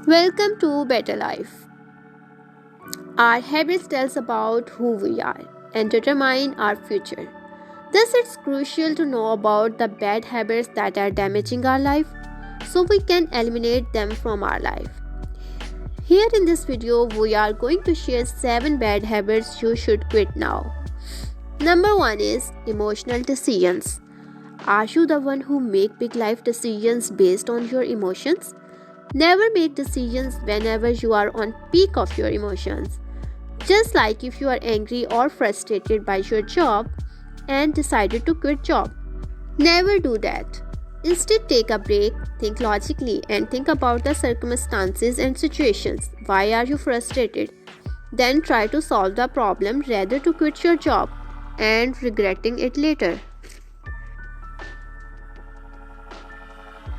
Welcome to Better Life. Our habits tell us about who we are and determine our future. Thus, it's crucial to know about the bad habits that are damaging our life so we can eliminate them from our life. Here in this video, we are going to share 7 bad habits you should quit now. Number 1 is emotional decisions. Are you the one who make big life decisions based on your emotions? Never make decisions whenever you are on peak of your emotions. Just like if you are angry or frustrated by your job and decided to quit job. Never do that. Instead, take a break, think logically and think about the circumstances and situations. Why are you frustrated? Then try to solve the problem rather to quit your job and regretting it later.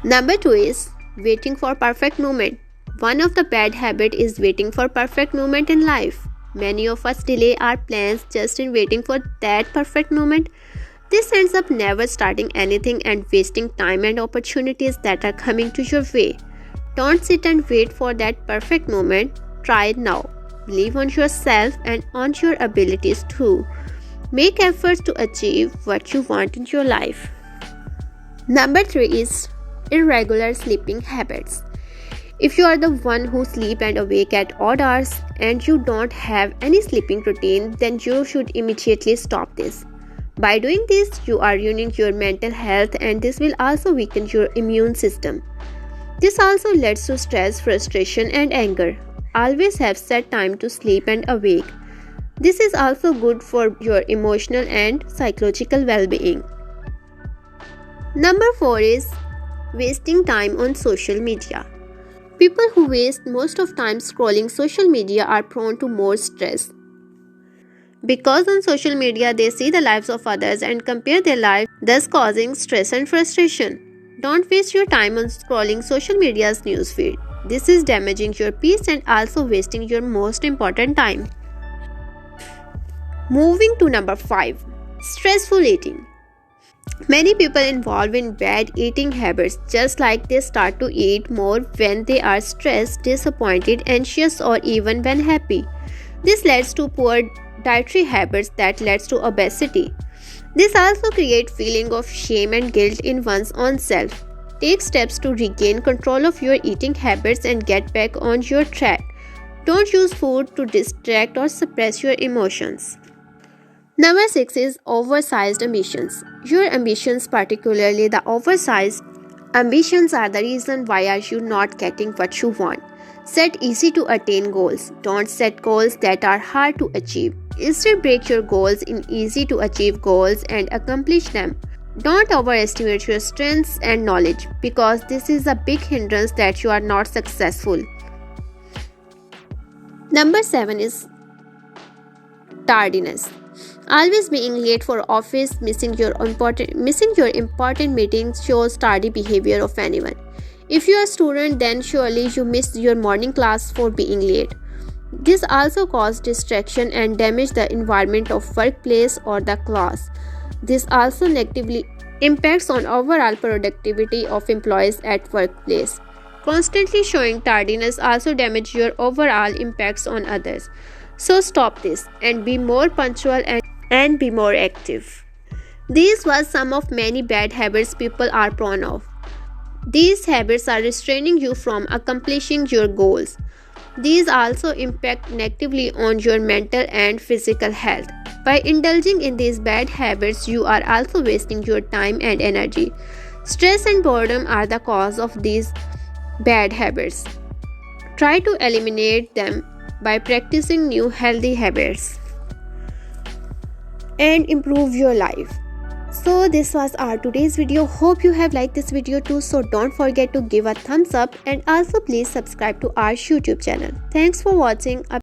Number 2 is waiting for perfect moment. One of the bad habit is waiting for perfect moment in life. Many of us delay our plans just in waiting for that perfect moment. This ends up never starting anything and wasting time and opportunities that are coming to your way. Don't sit and wait for that perfect moment. Try it now. Believe on yourself and on your abilities too. Make efforts to achieve what you want in your life. Number 3 is irregular sleeping habits. If you are the one who sleep and awake at odd hours and you don't have any sleeping routine, then you should immediately stop this. By doing this, you are ruining your mental health and this will also weaken your immune system. This also leads to stress, frustration and anger. Always have set time to sleep and awake. This is also good for your emotional and psychological well-being. Number 4 is wasting time on social media. People who waste most of time scrolling social media are prone to more stress. Because on social media they see the lives of others and compare their life, thus causing stress and frustration. Don't waste your time on scrolling social media's newsfeed. This is damaging your peace and also wasting your most important time. Moving to number 5. Stressful eating. Many people involved in bad eating habits just like they start to eat more when they are stressed, disappointed, anxious or even when happy. This leads to poor dietary habits that leads to obesity. This also creates feeling of shame and guilt in one's own self. Take steps to regain control of your eating habits and get back on your track. Don't use food to distract or suppress your emotions. Number 6 is oversized ambitions. Your ambitions, particularly the oversized ambitions, are the reason why are you not getting what you want. Set easy to attain goals. Don't set goals that are hard to achieve. Instead, break your goals in easy to achieve goals and accomplish them. Don't overestimate your strengths and knowledge because this is a big hindrance that you are not successful. Number 7 is tardiness. Always being late for office, missing your important meetings shows tardy behavior of anyone. If you are a student, then surely you missed your morning class for being late. This also causes distraction and damage the environment of workplace or the class. This also negatively impacts on overall productivity of employees at workplace. Constantly showing tardiness also damages your overall impacts on others. So stop this and be more punctual and be more active. These were some of many bad habits people are prone of. These habits are restraining you from accomplishing your goals. These also impact negatively on your mental and physical health. By indulging in these bad habits, you are also wasting your time and energy. Stress and boredom are the cause of these bad habits. Try to eliminate them by practicing new healthy habits and improve your life. So this was our today's video. Hope you have liked this video too. So don't forget to give a thumbs up and also please subscribe to our YouTube channel. Thanks for watching.